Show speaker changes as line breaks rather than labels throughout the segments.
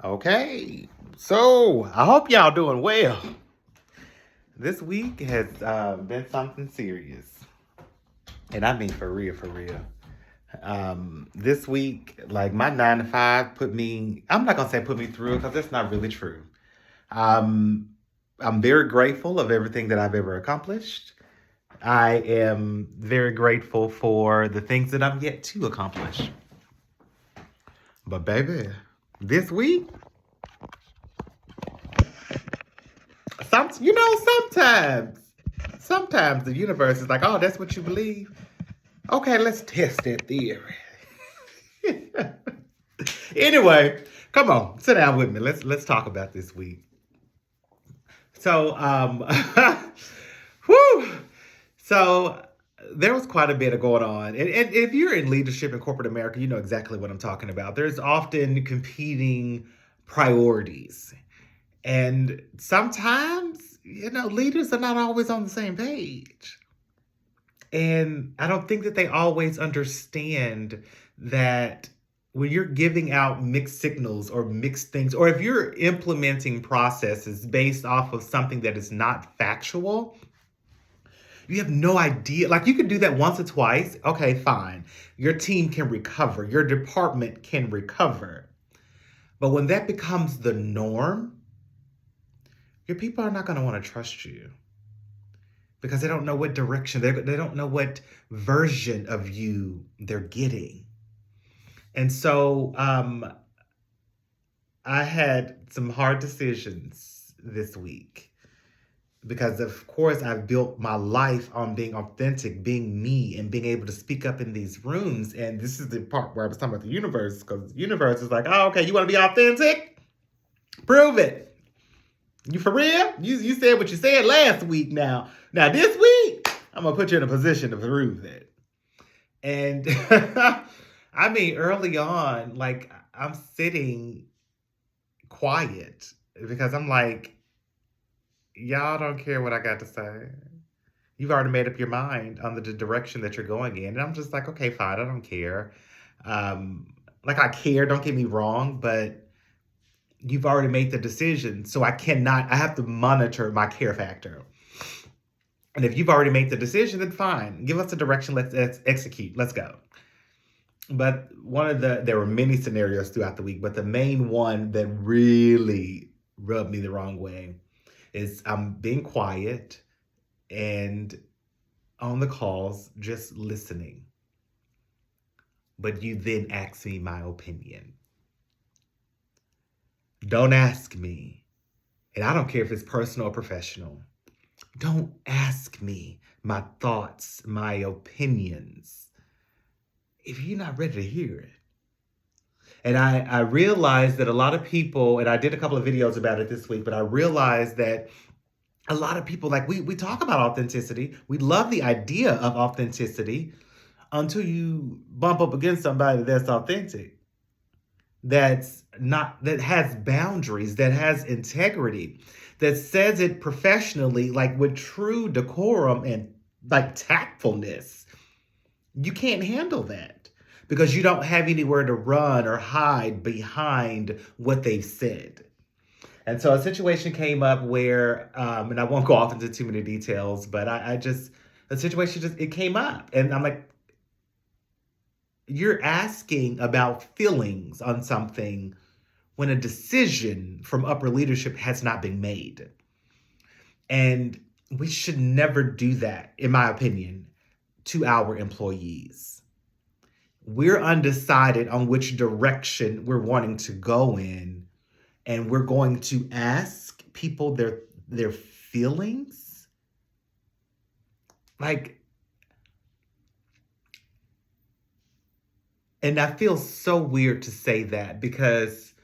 Okay, so I hope y'all doing well. This week has been something serious, and I mean for real, for real. This week, like my 9 to 5 put me, I'm not gonna say put me through because that's not really true. Um, I'm very grateful of everything that I've ever accomplished. I am very grateful for the things that I'm yet to accomplish. But baby, this week, sometimes the universe is like, oh, that's what you believe. Okay, let's test that theory. Anyway, come on, sit down with me. Let's talk about this week. So, whew. So there was quite a bit of going on, and if you're in leadership in corporate America, you know exactly what I'm talking about. There's often competing priorities, and sometimes leaders are not always on the same page. And I don't think that they always understand that when you're giving out mixed signals or mixed things, or if you're implementing processes based off of something that is not factual, you have no idea. Like you can do that once or twice. Okay, fine. Your team can recover, your department can recover. But when that becomes the norm, your people are not going to want to trust you because they don't know what direction, they don't know what version of you they're getting. And so I had some hard decisions this week because, of course, I've built my life on being authentic, being me, and being able to speak up in these rooms. And this is the part where I was talking about the universe, because the universe is like, oh, okay, you want to be authentic? Prove it. You for real? You said what you said last week now. Now this week, I'm gonna put you in a position to prove that. And I mean, early on, like I'm sitting quiet because I'm like, y'all don't care what I got to say. You've already made up your mind on the direction that you're going in. And I'm just like, okay, fine, I don't care. Like I care, don't get me wrong, but you've already made the decision. So I have to monitor my care factor. And if you've already made the decision, then fine. Give us a direction. Let's execute. Let's go. But there were many scenarios throughout the week, but the main one that really rubbed me the wrong way is I'm being quiet and on the calls, just listening. But you then ask me my opinion. Don't ask me, and I don't care if it's personal or professional. Don't ask me my thoughts, my opinions, if you're not ready to hear it. And I realized that a lot of people, and I did a couple of videos about it this week, but I realized that a lot of people, like we talk about authenticity. We love the idea of authenticity until you bump up against somebody that's authentic, that has boundaries, that has integrity, that says it professionally, like with true decorum and like tactfulness. You can't handle that because you don't have anywhere to run or hide behind what they've said. And so a situation came up where, and I won't go off into too many details, but the situation it came up. And I'm like, you're asking about feelings on something when a decision from upper leadership has not been made. And we should never do that, in my opinion, to our employees. We're undecided on which direction we're wanting to go in, and we're going to ask people their feelings. Like, and I feel so weird to say that because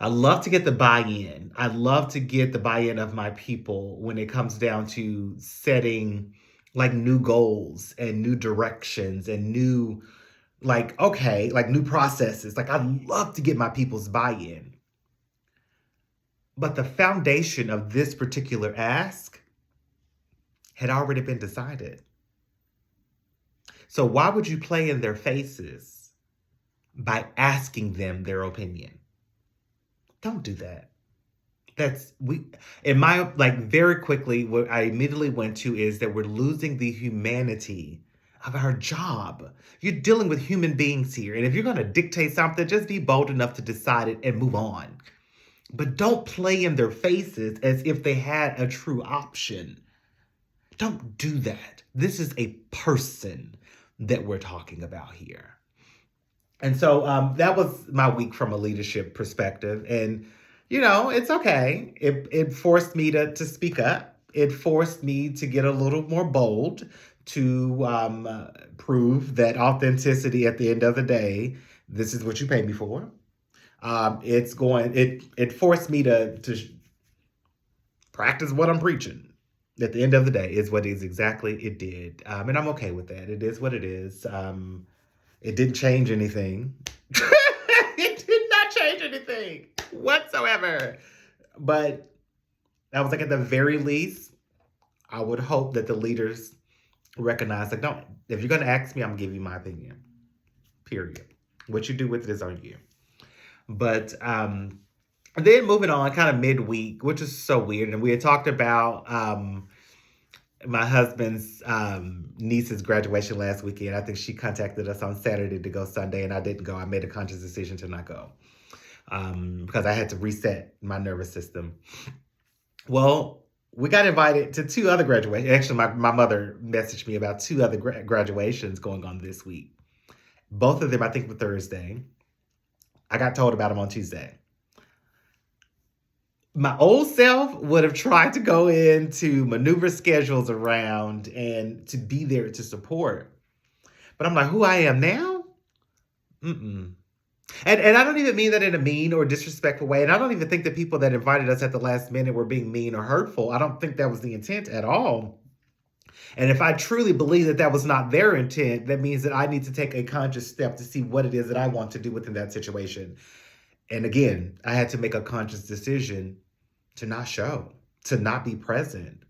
I love to get the buy-in. I love to get the buy-in of my people when it comes down to setting like new goals and new directions and new, like, okay, like new processes. Like I love to get my people's buy-in. But the foundation of this particular ask had already been decided. So why would you play in their faces by asking them their opinion? Don't do that. That's we in my like very quickly what I immediately went to is that we're losing the humanity of our job. You're dealing with human beings here. And if you're gonna dictate something, just be bold enough to decide it and move on. But don't play in their faces as if they had a true option. Don't do that. This is a person that we're talking about here. And so that was my week from a leadership perspective. And, it's okay. It forced me to speak up. It forced me to get a little more bold to prove that authenticity at the end of the day, this is what you pay me for. It forced me to practice what I'm preaching. At the end of the day, is what is exactly it did, and I'm okay with that. It is what it is. It didn't change anything. It did not change anything whatsoever. But I was like, at the very least, I would hope that the leaders recognize, like, no, if you're going to ask me, I'm going to give you my opinion. Period. What you do with it is on you. But then moving on, kind of midweek, which is so weird. And we had talked about my husband's niece's graduation last weekend. I think she contacted us on Saturday to go Sunday, and I didn't go. I made a conscious decision to not go because I had to reset my nervous system. Well, we got invited to two other graduations. Actually, my mother messaged me about two other graduations going on this week. Both of them, I think, were Thursday. I got told about them on Tuesday. My old self would have tried to go in to maneuver schedules around and to be there to support. But I'm like, who I am now? Mm-mm. And I don't even mean that in a mean or disrespectful way. And I don't even think the people that invited us at the last minute were being mean or hurtful. I don't think that was the intent at all. And if I truly believe that that was not their intent, that means that I need to take a conscious step to see what it is that I want to do within that situation. And again, I had to make a conscious decision to not show, to not be present,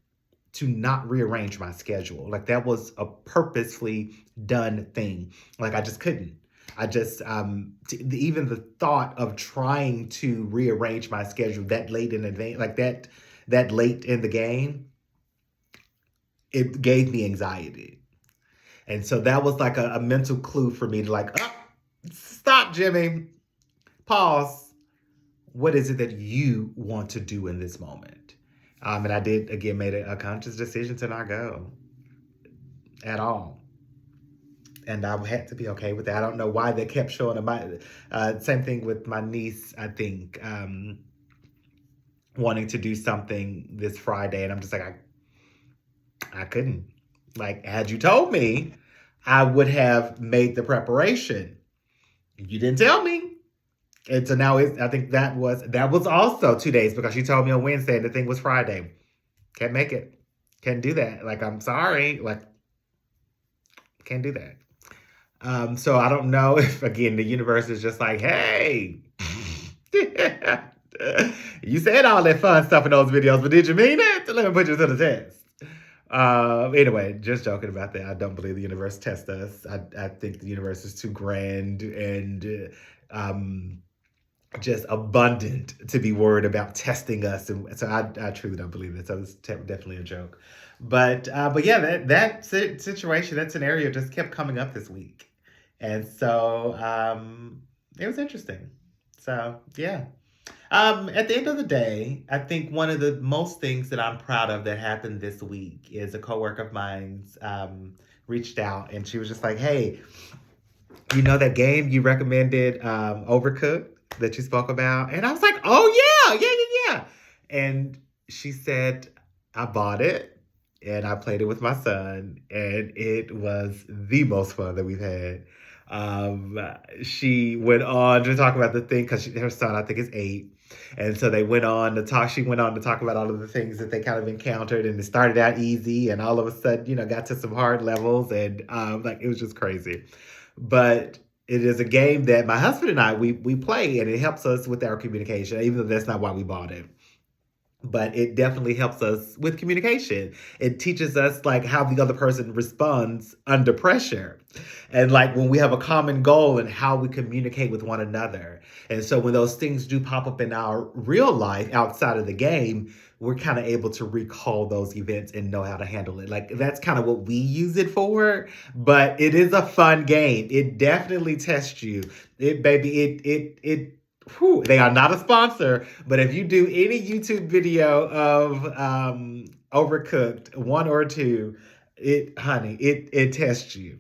to not rearrange my schedule. Like that was a purposefully done thing. Like I just couldn't. I just, even the thought of trying to rearrange my schedule that late in advance, like that late in the game, it gave me anxiety. And so that was like a mental clue for me to like, oh, stop, Jimmy, pause. What is it that you want to do in this moment? And I did, again, made a conscious decision to not go at all. And I had to be okay with that. I don't know why they kept showing up. Same thing with my niece, I think, wanting to do something this Friday. And I'm just like, I couldn't. Like, had you told me, I would have made the preparation. You didn't tell me. And so now I think that was also 2 days because she told me on Wednesday and the thing was Friday. Can't make it. Can't do that. Like, I'm sorry. Like, can't do that. So I don't know if, again, the universe is just like, hey, you said all that fun stuff in those videos, but did you mean it? Let me put you to the test. Anyway, just joking about that. I don't believe the universe tests us. I think the universe is too grand and just abundant to be worried about testing us. And so I truly don't believe that. So it's definitely a joke. But yeah, that situation, that scenario just kept coming up this week. And so it was interesting. So yeah. At the end of the day, I think one of the most things that I'm proud of that happened this week is a coworker of mine's reached out and she was just like, hey, you know that game you recommended, Overcooked, that you spoke about? And I was like, oh yeah. And she said, I bought it and I played it with my son and it was the most fun that we've had. She went on to talk about the thing because her son, I think, is 8. And so they went on to talk. She went on to talk about all of the things that they kind of encountered, and it started out easy, and all of a sudden, got to some hard levels, and like it was just crazy. But it is a game that my husband and I we play, and it helps us with our communication, even though that's not why we bought it. but it definitely helps us with communication. It teaches us like how the other person responds under pressure, and like when we have a common goal and how we communicate with one another. And so when those things do pop up in our real life outside of the game, we're kind of able to recall those events and know how to handle it. Like that's kind of what we use it for, but it is a fun game. It definitely tests you. It whew, they are not a sponsor, but if you do any YouTube video of Overcooked 1 or 2, it tests you.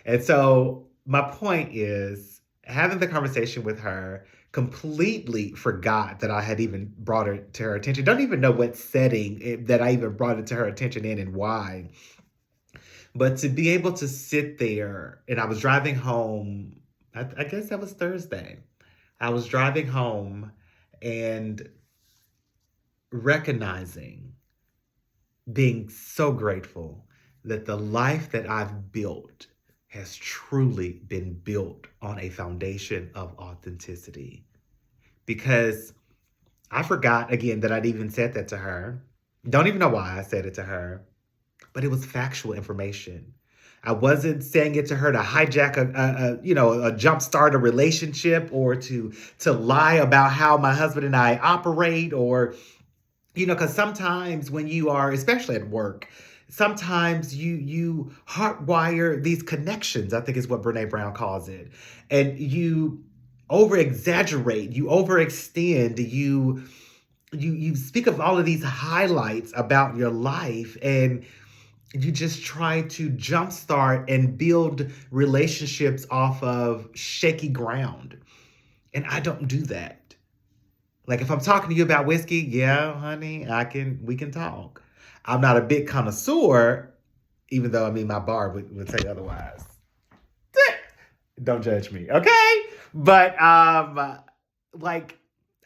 And so my point is having the conversation with her, completely forgot that I had even brought it to her attention. Don't even know what setting that I even brought it to her attention in and why. But to be able to sit there, and I was driving home, I guess that was Thursday. I was driving home and recognizing, being so grateful that the life that I've built has truly been built on a foundation of authenticity. Because I forgot again that I'd even said that to her. Don't even know why I said it to her, but it was factual information. I wasn't saying it to her to hijack a jumpstart a relationship, or to lie about how my husband and I operate, or because sometimes when you are, especially at work, sometimes you hardwire these connections, I think is what Brene Brown calls it. And you over exaggerate, you overextend, you speak of all of these highlights about your life, and you just try to jumpstart and build relationships off of shaky ground. And I don't do that. Like if I'm talking to you about whiskey, yeah, honey, we can talk. I'm not a big connoisseur, even though I mean my bar would say otherwise. Don't judge me, okay? But like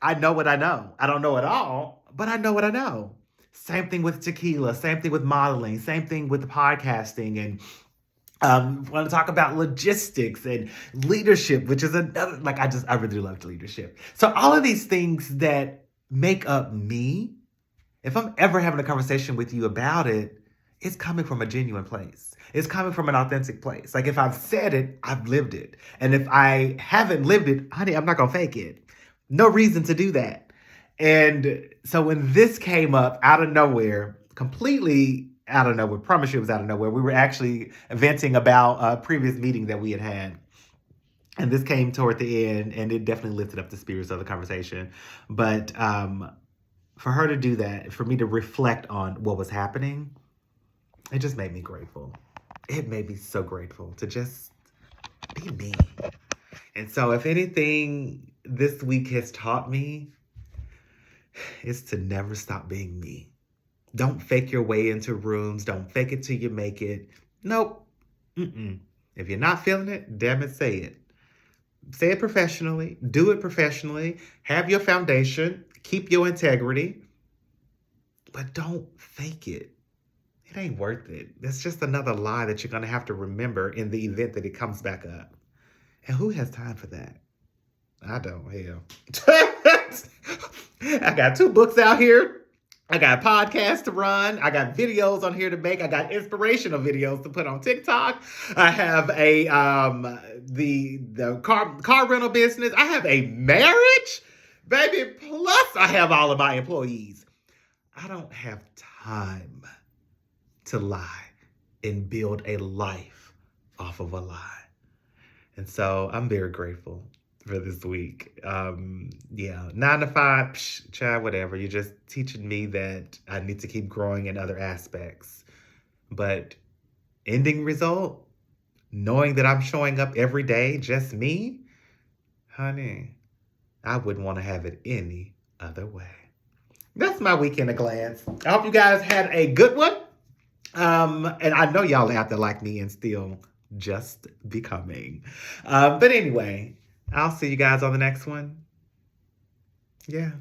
I know what I know. I don't know it all, but I know what I know. Same thing with tequila, same thing with modeling, same thing with the podcasting, and want to talk about logistics and leadership, which is another, like, I really love leadership. So all of these things that make up me, if I'm ever having a conversation with you about it, it's coming from a genuine place. It's coming from an authentic place. Like if I've said it, I've lived it. And if I haven't lived it, honey, I'm not going to fake it. No reason to do that. And so when this came up out of nowhere, completely out of nowhere, promise you it was out of nowhere. We were actually venting about a previous meeting that we had had. And this came toward the end, and it definitely lifted up the spirits of the conversation. But for her to do that, for me to reflect on what was happening, it just made me grateful. It made me so grateful to just be me. And so if anything this week has taught me, is to never stop being me. Don't fake your way into rooms. Don't fake it till you make it. Nope. Mm-mm. If you're not feeling it, damn it, say it. Say it professionally. Do it professionally. Have your foundation. Keep your integrity. But don't fake it. It ain't worth it. That's just another lie that you're going to have to remember in the event that it comes back up. And who has time for that? I don't. Hell. I got 2 books out here. I got podcasts to run. I got videos on here to make. I got inspirational videos to put on TikTok. I have a the car rental business. I have a marriage, baby. Plus, I have all of my employees. I don't have time to lie and build a life off of a lie. And so I'm very grateful for this week. 9 to 5, child, whatever. You're just teaching me that I need to keep growing in other aspects. But ending result, knowing that I'm showing up every day, just me, honey, I wouldn't want to have it any other way. That's my week in a glance. I hope you guys had a good one. And I know y'all out there like me and still just becoming. But anyway, I'll see you guys on the next one. Yeah.